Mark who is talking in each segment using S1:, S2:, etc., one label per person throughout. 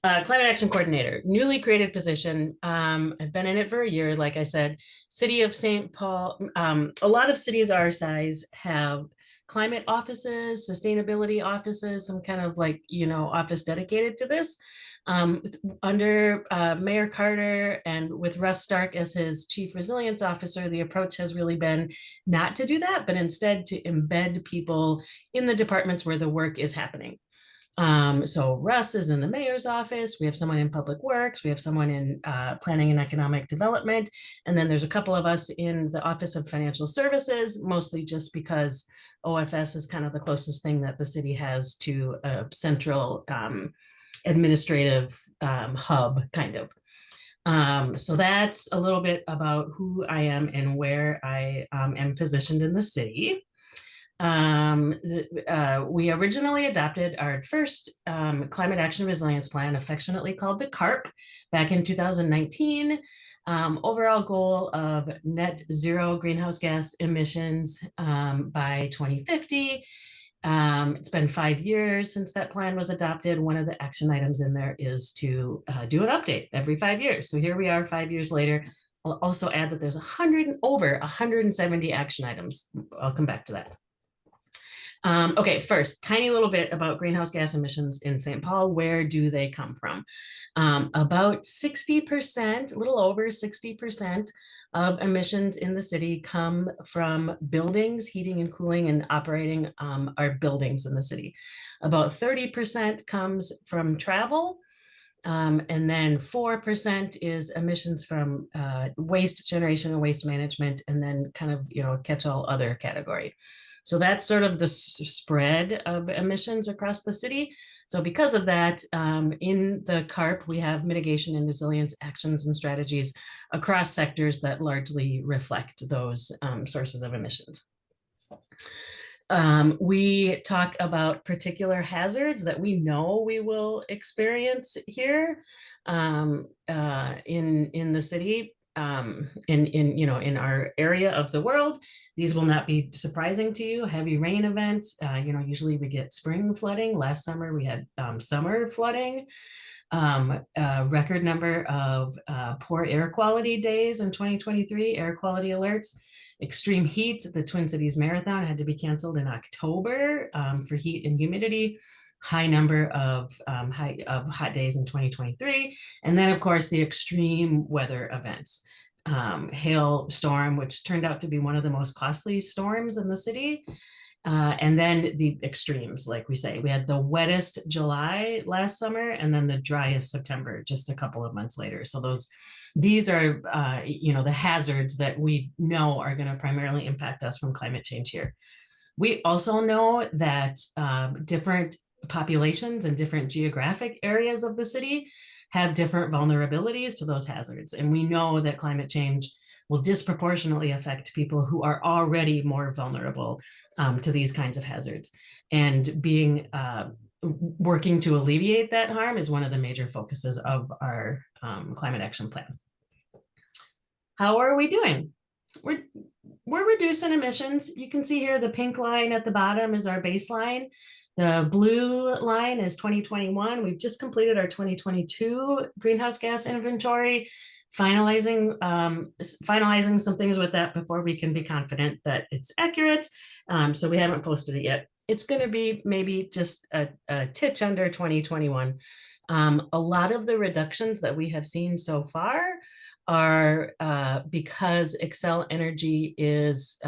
S1: Climate Action Coordinator, newly created position. I've been in it for a year, like I said. City of St. Paul, a lot of cities our size have climate offices, sustainability offices, some kind of like, office dedicated to this. Under Mayor Carter and with Russ Stark as his chief resilience officer, the approach has really been not to do that, but instead to embed people in the departments where the work is happening. So Russ is in the mayor's office. We have someone in public works. We have someone in planning and economic development. And then there's a couple of us in the Office of Financial Services, mostly just because OFS is kind of the closest thing that the city has to a central administrative hub, kind of. So that's a little bit about who I am and where I am positioned in the city. We originally adopted our first Climate Action Resilience Plan, affectionately called the CARP, back in 2019. Overall goal of net zero greenhouse gas emissions by 2050. It's been 5 years since that plan was adopted. One of the action items in there is to do an update every 5 years. So here we are 5 years later. I'll also add that there's over 170 action items. I'll come back to that. Okay, first, tiny little bit about greenhouse gas emissions in St. Paul. Where do they come from? About 60%, a little over 60% of emissions in the city come from buildings, heating and cooling and operating our buildings in the city. About 30% comes from travel. And then 4% is emissions from waste generation and waste management, and then kind of, catch-all other category. So that's sort of the spread of emissions across the city. So because of that, in the CARP, we have mitigation and resilience actions and strategies across sectors that largely reflect those sources of emissions. We talk about particular hazards that we know we will experience here in the city. In our area of the world. These will not be surprising to you. Heavy rain events, usually we get spring flooding. Last summer we had summer flooding. Record number of poor air quality days in 2023, air quality alerts. Extreme heat, the Twin Cities Marathon had to be canceled in October for heat and humidity. High number of hot days in 2023. And then, of course, the extreme weather events. Hail storm, which turned out to be one of the most costly storms in the city. And then the extremes, like we say. We had the wettest July last summer and then the driest September just a couple of months later. So these are, the hazards that we know are going to primarily impact us from climate change here. We also know that different populations and different geographic areas of the city have different vulnerabilities to those hazards. And we know that climate change will disproportionately affect people who are already more vulnerable to these kinds of hazards. And working to alleviate that harm is one of the major focuses of our climate action plan. How are we doing? We're reducing emissions. You can see here the pink line at the bottom is our baseline. The blue line is 2021. We've just completed our 2022 greenhouse gas inventory, finalizing some things with that before we can be confident that it's accurate. So we haven't posted it yet. It's going to be maybe just a titch under 2021. A lot of the reductions that we have seen so far are because Xcel Energy is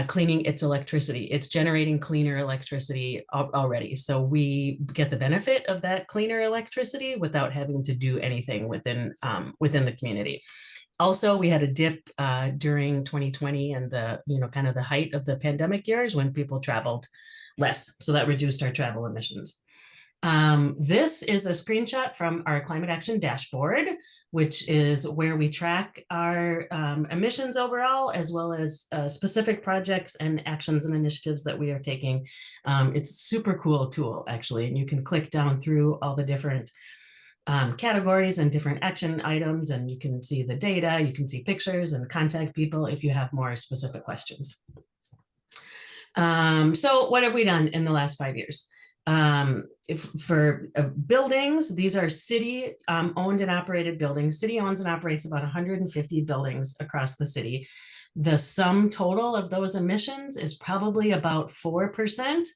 S1: cleaning its electricity. It's generating cleaner electricity already. So we get the benefit of that cleaner electricity without having to do anything within the community. Also, we had a dip during 2020 and the kind of the height of the pandemic years when people traveled less. So that reduced our travel emissions. This is a screenshot from our climate action dashboard, which is where we track our emissions overall, as well as specific projects and actions and initiatives that we are taking. It's a super cool tool, actually, and you can click down through all the different categories and different action items, and you can see the data, you can see pictures and contact people if you have more specific questions. So what have we done in the last 5 years? For buildings, these are city owned and operated buildings. City owns and operates about 150 buildings across the city. The sum total of those emissions is probably about 4%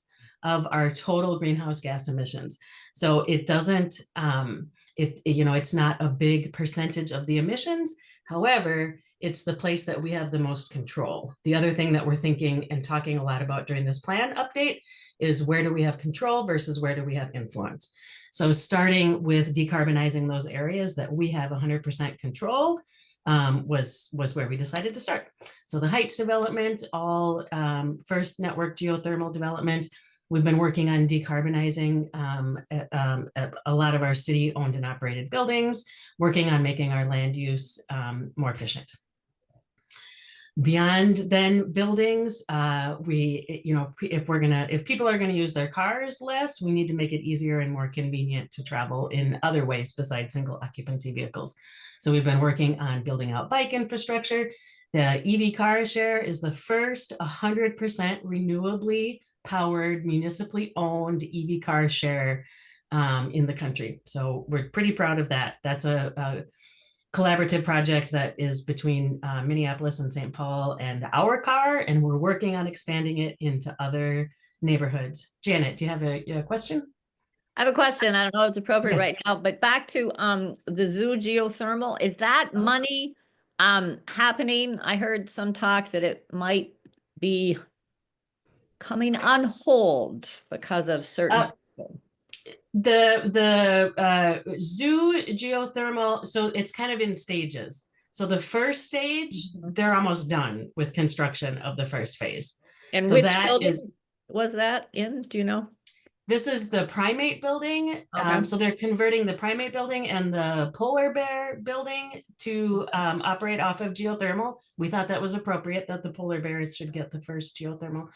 S1: of our total greenhouse gas emissions. So it doesn't, it's not a big percentage of the emissions. However, it's the place that we have the most control. The other thing that we're thinking and talking a lot about during this plan update is where do we have control versus where do we have influence. So starting with decarbonizing those areas that we have 100% control was where we decided to start. So the Heights development, all first network geothermal development. We've been working on decarbonizing a lot of our city owned and operated buildings, working on making our land use more efficient. Beyond then buildings, if people are gonna use their cars less, we need to make it easier and more convenient to travel in other ways besides single occupancy vehicles. So we've been working on building out bike infrastructure. The EV car share is the first 100% renewably powered, municipally owned EV car share in the country. So we're pretty proud of that. That's a collaborative project that is between Minneapolis and St. Paul and our car, and we're working on expanding it into other neighborhoods. Janet, do you have a question?
S2: I have a question. I don't know if it's appropriate right now, but back to the zoo geothermal. Is that money happening? I heard some talk that it might be coming on hold because of certain
S1: the zoo geothermal, so it's kind of in stages. So the first stage, they're almost done with construction of the first phase.
S2: And
S1: so
S2: which
S1: that
S2: building
S1: is
S2: was that in? Do you know?
S1: This is the primate building.
S2: Okay.
S1: So they're converting the primate building and the polar bear building to operate off of geothermal. We thought that was appropriate that the polar bears should get the first geothermal.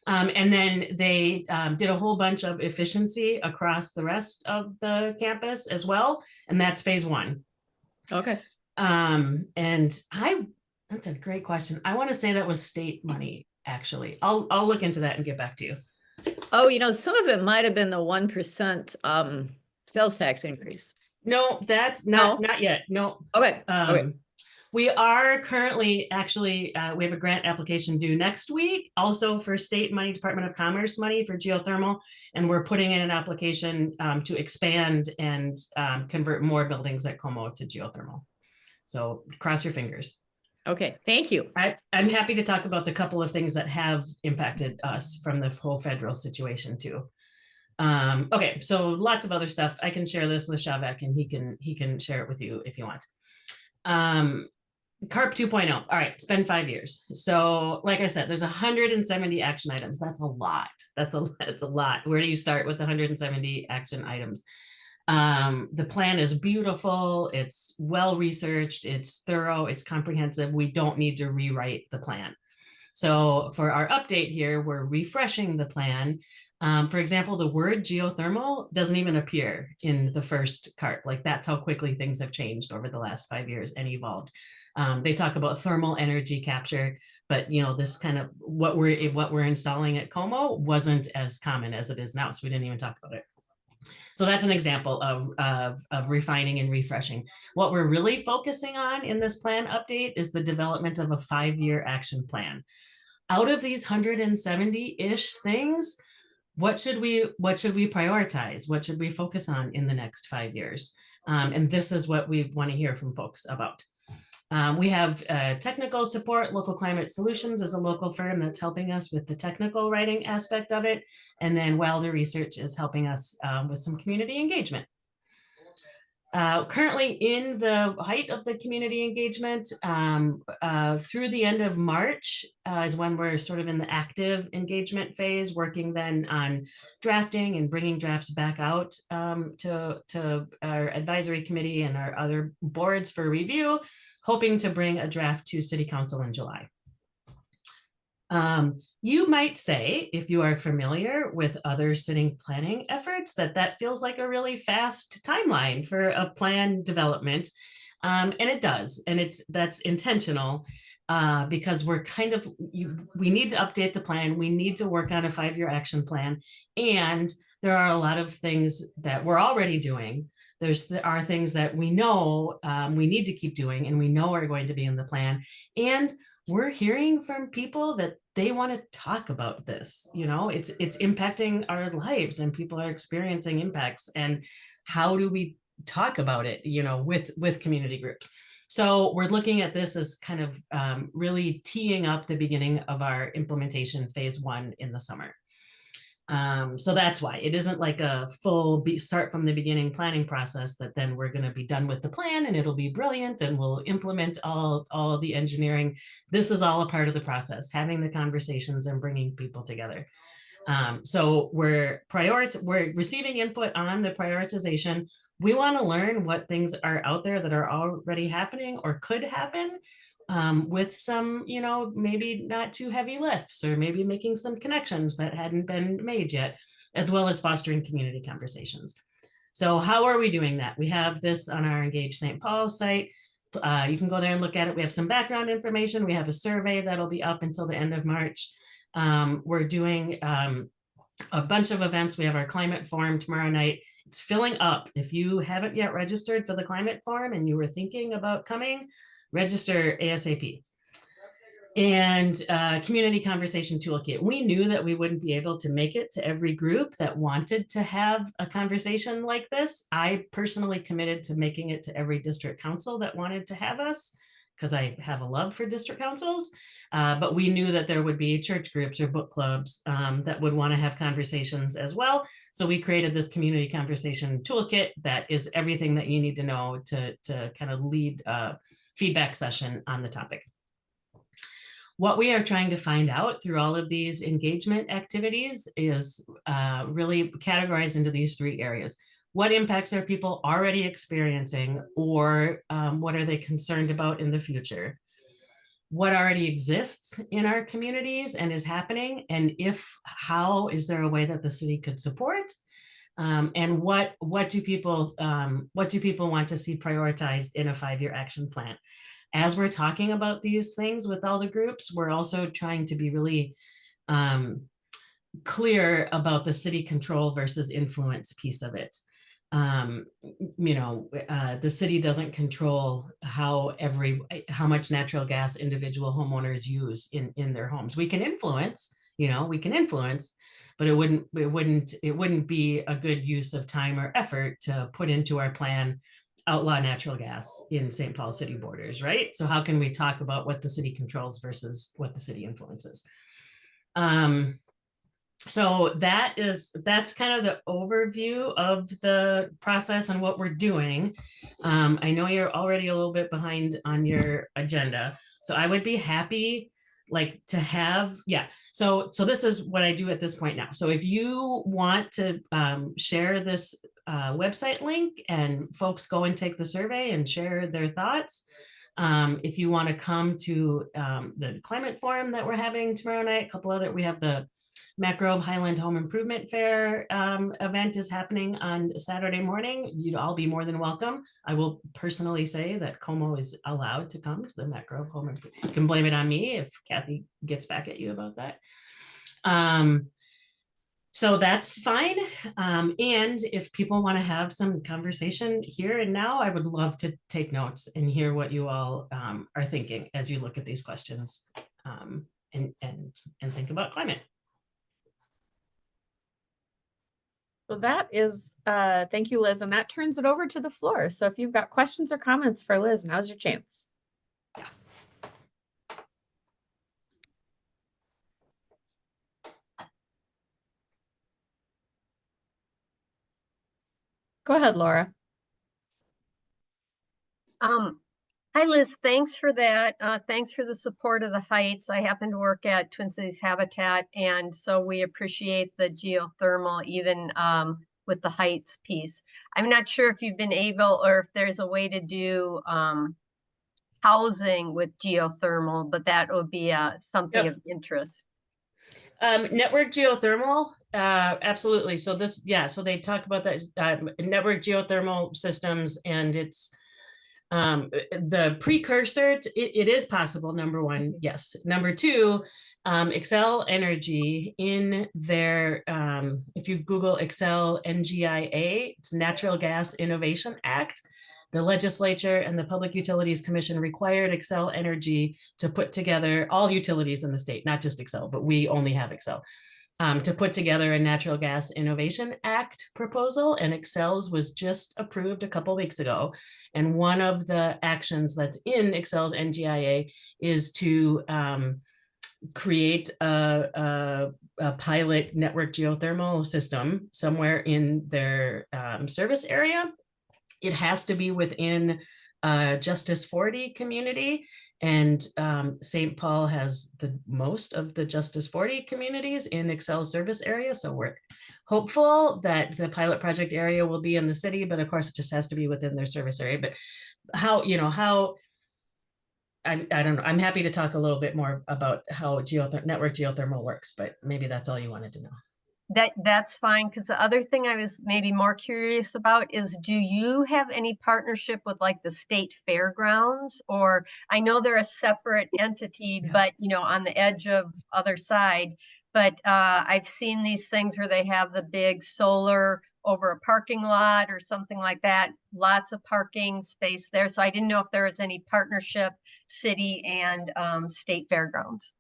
S1: And then they did a whole bunch of efficiency across the rest of the campus as well. And that's phase one.
S2: Okay.
S1: That's a great question. I want to say that was state money, actually. I'll look into that and get back to you.
S2: Oh, some of it might have been the 1% sales tax increase.
S1: No, that's not yet. No.
S2: Okay. Okay.
S1: We are currently actually, we have a grant application due next week, also for state money, Department of Commerce money for geothermal. And we're putting in an application to expand and convert more buildings at Como to geothermal. So cross your fingers.
S2: Okay, thank you.
S1: I'm happy to talk about the couple of things that have impacted us from the whole federal situation too. Okay, so lots of other stuff. I can share this with Shavek and he can share it with you if you want. CARP 2.0. All right, it's been 5 years. So like I said, there's 170 action items. That's a lot. That's a lot. Where do you start with 170 action items? The plan is beautiful. It's well researched. It's thorough. It's comprehensive. We don't need to rewrite the plan. So for our update here, we're refreshing the plan. For example, the word geothermal doesn't even appear in the first CARP. Like that's how quickly things have changed over the last 5 years and evolved. They talk about thermal energy capture, but this kind of what we're installing at Como wasn't as common as it is now. So we didn't even talk about it. So that's an example of refining and refreshing. What we're really focusing on in this plan update is the development of a 5-year action plan. Out of these 170-ish things, what should we prioritize? What should we focus on in the next 5 years? And this is what we want to hear from folks about. We have technical support. Local Climate Solutions is a local firm that's helping us with the technical writing aspect of it. And then Wilder Research is helping us with some community engagement. Currently in the height of the community engagement, through the end of March is when we're sort of in the active engagement phase, working then on drafting and bringing drafts back out to our advisory committee and our other boards for review, hoping to bring a draft to City Council in July. You might say, if you are familiar with other city planning efforts, that feels like a really fast timeline for a plan development. And it does, and that's intentional because we're kind of, we need to update the plan. We need to work on a 5-year action plan. And there are a lot of things that we're already doing. There are things that we know we need to keep doing and we know are going to be in the plan. And we're hearing from people that they want to talk about this. You know, it's impacting our lives and people are experiencing impacts. And how do we talk about it, you know, with community groups? So we're looking at this as kind of really teeing up the beginning of our implementation phase 1 in the summer. So that's why it isn't like a full start from the beginning planning process that then we're going to be done with the plan and it'll be brilliant and we'll implement all the engineering. This is all a part of the process, having the conversations and bringing people together. So we're receiving input on the prioritization. We want to learn what things are out there that are already happening or could happen, with some, you know, maybe not too heavy lifts or maybe making some connections that hadn't been made yet, as well as fostering community conversations. So how are we doing that? We have this on our Engage St. Paul site. You can go there and look at it. We have some background information. We have a survey that'll be up until the end of March. We're doing a bunch of events. We have our climate forum tomorrow night. It's filling up. If you haven't yet registered for the climate forum and you were thinking about coming, register ASAP. And community conversation toolkit. We knew that we wouldn't be able to make it to every group that wanted to have a conversation like this. I personally committed to making it to every district council that wanted to have us, because I have a love for district councils. But we knew that there would be church groups or book clubs that would want to have conversations as well. So we created this community conversation toolkit that is everything that you need to know to kind of lead a feedback session on the topic. What we are trying to find out through all of these engagement activities is really categorized into these 3 areas. What impacts are people already experiencing, or what are they concerned about in the future? What already exists in our communities and is happening, and how is there a way that the city could support? And what do people want to see prioritized in a 5-year action plan? As we're talking about these things with all the groups, we're also trying to be really clear about the city control versus influence piece of it. The city doesn't control how much natural gas individual homeowners use in their homes. We can influence, but it wouldn't be a good use of time or effort to put into our plan outlaw natural gas in St. Paul city borders, right? So how can we talk about what the city controls versus what the city influences? So that's kind of the overview of the process and what we're doing. I know you're already a little bit behind on your agenda, so I would be happy to have, so this is what I do at this point now. So if you want to share this website link and folks go and take the survey and share their thoughts, if you want to come to the climate forum that we're having tomorrow night, we have the Macgrove Highland Home Improvement Fair event is happening on Saturday morning. You'd all be more than welcome. I will personally say that Como is allowed to come to the Macgrove Home Improvement. You can blame it on me if Kathy gets back at you about that. So that's fine. And if people want to have some conversation here and now, I would love to take notes and hear what you all are thinking as you look at these questions and think about climate.
S3: So that is, thank you, Liz. And that turns it over to the floor. So if you've got questions or comments for Liz, now's your chance. Go ahead, Laura.
S4: Hi, Liz. Thanks for that. Thanks for the support of the Heights. I happen to work at Twin Cities Habitat, and so we appreciate the geothermal even with the Heights piece. I'm not sure if you've been able or if there's a way to do housing with geothermal, but that would be something of interest.
S1: Network geothermal, absolutely. So so they talk about that network geothermal systems, and it's The precursor, it is possible, number one, yes. Number two, Xcel Energy in their, if you Google Xcel NGIA, it's Natural Gas Innovation Act. The legislature and the Public Utilities Commission required Xcel Energy to put together all utilities in the state, not just Xcel, but we only have Xcel. To put together a Natural Gas Innovation Act proposal, and Xcel's was just approved a couple weeks ago. And one of the actions that's in Xcel's NGIA is to create a pilot network geothermal system somewhere in their service area. It has to be within Justice 40 community, and St. Paul has the most of the Justice 40 communities in Xcel service area. So we're hopeful that the pilot project area will be in the city, but of course it just has to be within their service area. But how, I don't know. I'm happy to talk a little bit more about how network geothermal works, but maybe that's all you wanted to know.
S4: That's fine, because the other thing I was maybe more curious about is, do you have any partnership with like the state fairgrounds? Or I know they're a separate entity,
S1: Yeah.
S4: but on the edge of other side. But I've seen these things where they have the big solar over a parking lot or something like that. Lots of parking space there. So I didn't know if there was any partnership, city and state fairgrounds.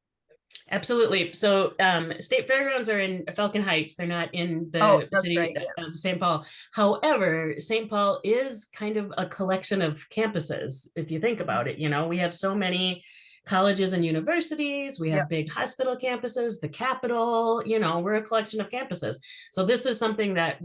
S1: Absolutely. So state fairgrounds are in Falcon Heights. They're not in
S4: Oh,
S1: the
S4: that's
S1: city
S4: right, yeah.
S1: of St. Paul. However, St. Paul is kind of a collection of campuses. If you think about it, we have so many colleges and universities. We have
S4: Yep.
S1: big hospital campuses, the Capitol, we're a collection of campuses. So this is something that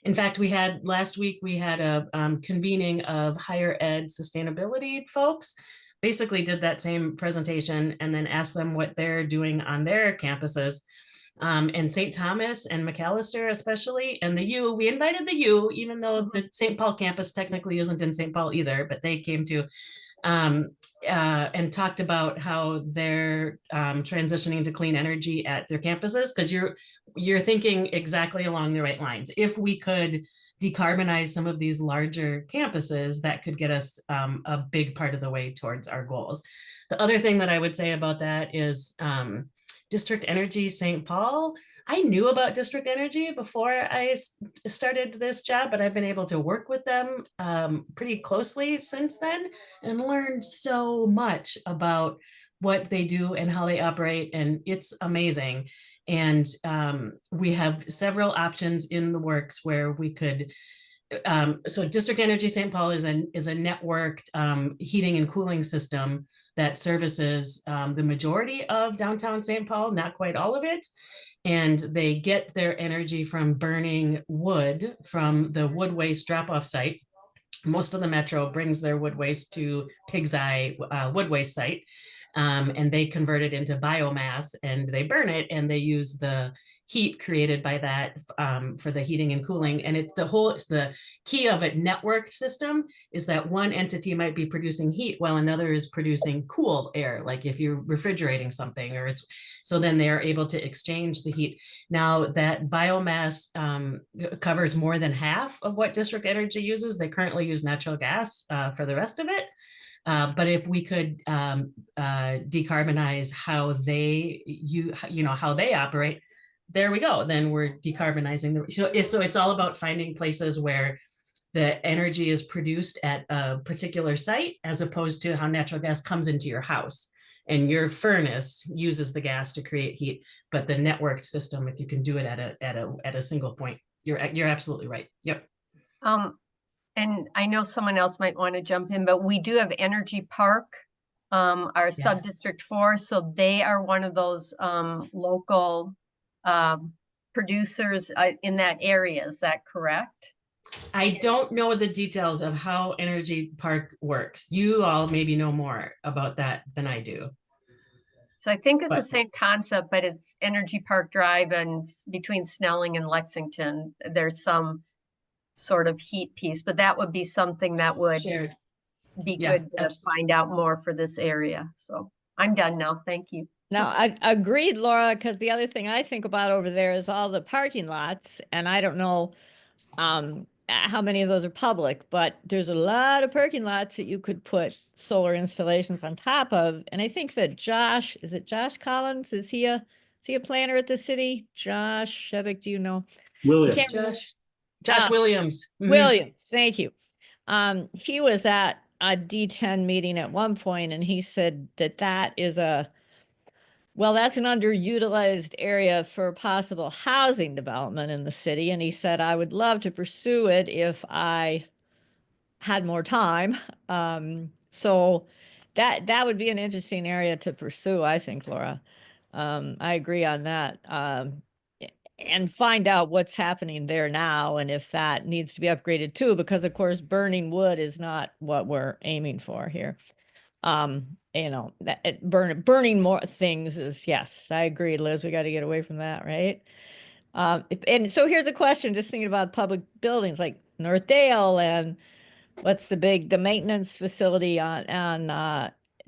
S1: in fact, last week, we had a convening of higher ed sustainability folks. Basically did that same presentation and then asked them what they're doing on their campuses. And St. Thomas and McAllister especially, and the U, we invited the U, even though the St. Paul campus technically isn't in St. Paul either, but they came to and talked about how they're transitioning to clean energy at their campuses, because you're thinking exactly along the right lines. If we could decarbonize some of these larger campuses, that could get us a big part of the way towards our goals. The other thing that I would say about that is District Energy St. Paul. I knew about District Energy before I started this job, but I've been able to work with them pretty closely since then and learned so much about what they do and how they operate, and it's amazing. And we have several options in the works where we could so District Energy St. Paul is a networked heating and cooling system that services the majority of downtown St. Paul, not quite all of it. And they get their energy from burning wood from the wood waste drop-off site. Most of the metro brings their wood waste to Pig's Eye wood waste site. And they convert it into biomass and they burn it, and they use the heat created by that for the heating and cooling. And the key of a network system is that one entity might be producing heat while another is producing cool air, like if you're refrigerating something, so then they are able to exchange the heat. Now that biomass covers more than half of what District Energy uses. They currently use natural gas for the rest of it. But if we could decarbonize how they operate, there we go. Then we're decarbonizing so it's all about finding places where the energy is produced at a particular site, as opposed to how natural gas comes into your house and your furnace uses the gas to create heat. But the network system, if you can do it at a single point, you're absolutely right. Yep.
S4: And I know someone else might want to jump in, but we do have Energy Park, our sub-district 4. So they are one of those local producers in that area. Is that correct?
S1: I don't know the details of how Energy Park works. You all maybe know more about that than I do.
S4: So I think it's the same concept, but it's Energy Park Drive, and between Snelling and Lexington, there's some sort of heat piece, but that would be something that would be good to find out more for this area. So I'm done now. Thank you.
S2: No, I agreed, Laura, because the other thing I think about over there is all the parking lots, and I don't know. how many of those are public, but there's a lot of parking lots that you could put solar installations on top of. And I think that Josh, is it Josh Collins? Is he a planner at the city? Josh Shevick, do you know?
S5: William.
S2: Can't remember.
S1: Josh Williams. Mhm.
S2: Williams, thank you. He was at a D10 meeting at one point, and he said that that's an underutilized area for possible housing development in the city. And he said, I would love to pursue it if I had more time. So that would be an interesting area to pursue, I think, Laura. I agree on that. And find out what's happening there now and if that needs to be upgraded too, because of course, burning wood is not what we're aiming for here. Burning more things is, yes, I agree, Liz, we got to get away from that, right? And so here's a question, just thinking about public buildings like North Dale, and what's the maintenance facility on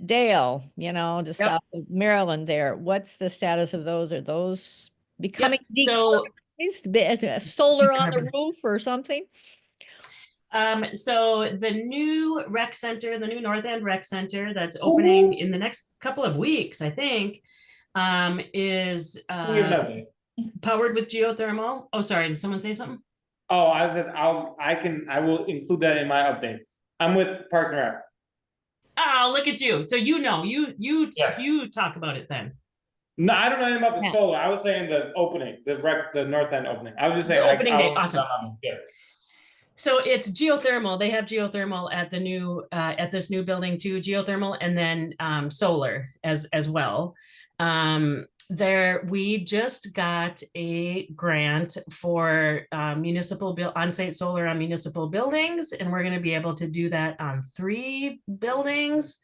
S2: Dale, just
S1: Yep.
S2: south of Maryland there. What's the status of those? Are those becoming
S1: So
S2: decarbonized? Solar on the
S1: decarbon-
S2: roof or something?
S1: So the new rec center, the new North End Rec Center that's opening in the next couple of weeks, I think, is powered with geothermal. Oh, sorry, did someone say something?
S5: Oh, I will include that in my updates. I'm with Parks and Rec.
S1: Oh, look at you. So
S5: Yes.
S1: you talk about it then.
S5: No, I don't know anything about the
S2: Yeah.
S5: solar. I was saying the opening, the North End opening. I was just saying
S1: The opening day,
S5: I'll-
S1: awesome.
S5: Yeah.
S1: So it's geothermal. They have geothermal at the new at this new building too, geothermal, and then solar as well. We just got a grant for municipal on-site solar on municipal buildings, and we're going to be able to do that on 3 buildings.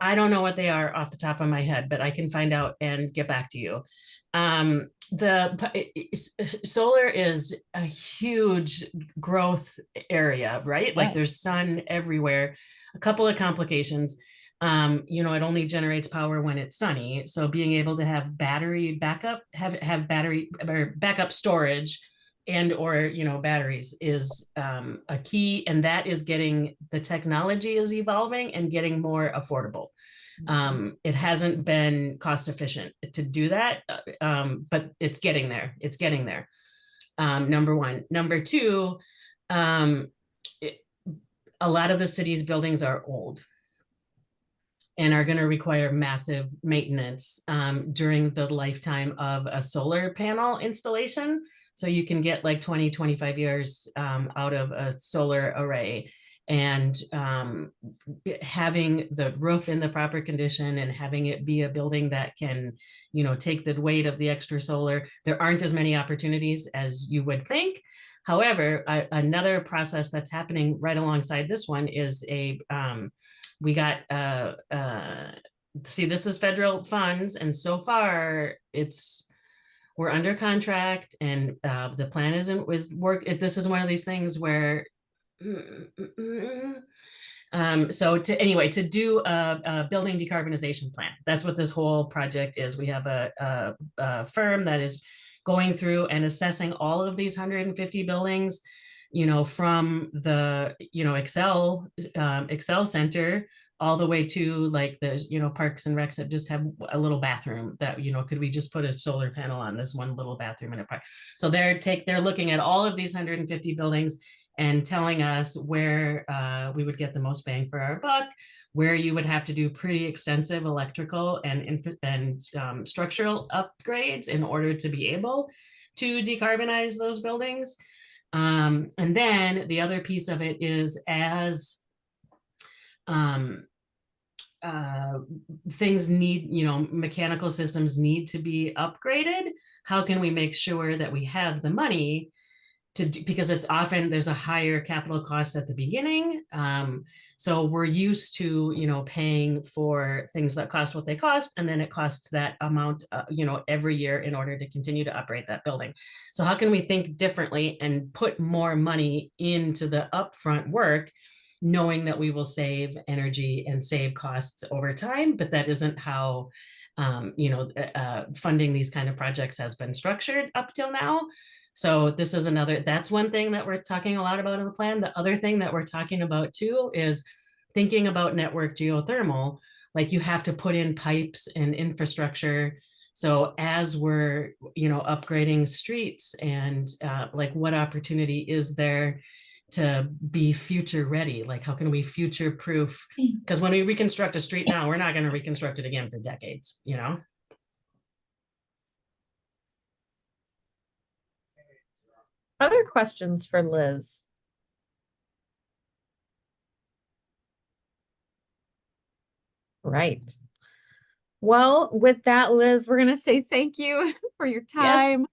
S1: I don't know what they are off the top of my head, but I can find out and get back to you. Solar is a huge growth area, right? Like
S2: Yeah.
S1: there's sun everywhere. A couple of complications. It only generates power when it's sunny. So being able to have battery backup, have battery or backup storage or batteries is a key, and that is the technology is evolving and getting more affordable. It hasn't been cost efficient to do that, but it's getting there. Number one. Number two, a lot of the city's buildings are old and are going to require massive maintenance during the lifetime of a solar panel installation. So you can get like 20, 25 years out of a solar array. And having the roof in the proper condition and having it be a building that can, take the weight of the extra solar, there aren't as many opportunities as you would think. However, another process that's happening right alongside this one is we got this is federal funds, and so far we're under contract, and the plan is work. This is one of these things where to do a building decarbonization plan, that's what this whole project is. We have a firm that is going through and assessing all of these 150 buildings, from the Excel Center all the way to like the Parks and Recs that just have a little bathroom that could we just put a solar panel on this one little bathroom in a park. So they're looking at all of these 150 buildings and telling us where we would get the most bang for our buck, where you would have to do pretty extensive electrical and structural upgrades in order to be able to decarbonize those buildings. And then the other piece of it is as things need, mechanical systems need to be upgraded, how can we make sure that we have the money because it's often there's a higher capital cost at the beginning. So we're used to, paying for things that cost what they cost, and then it costs that amount, every year in order to continue to operate that building. So how can we think differently and put more money into the upfront work, knowing that we will save energy and save costs over time, but that isn't how funding these kind of projects has been structured up till now. So this is that's one thing that we're talking a lot about in the plan. The other thing that we're talking about too is thinking about network geothermal. Like you have to put in pipes and infrastructure. So as we're, upgrading streets and like what opportunity is there to be future ready? Like how can we future proof? Because when we reconstruct a street now, we're not going to reconstruct it again for decades,
S3: Other questions for Liz? Right. Well, with that, Liz, we're going to say thank you for your time.
S2: Yes.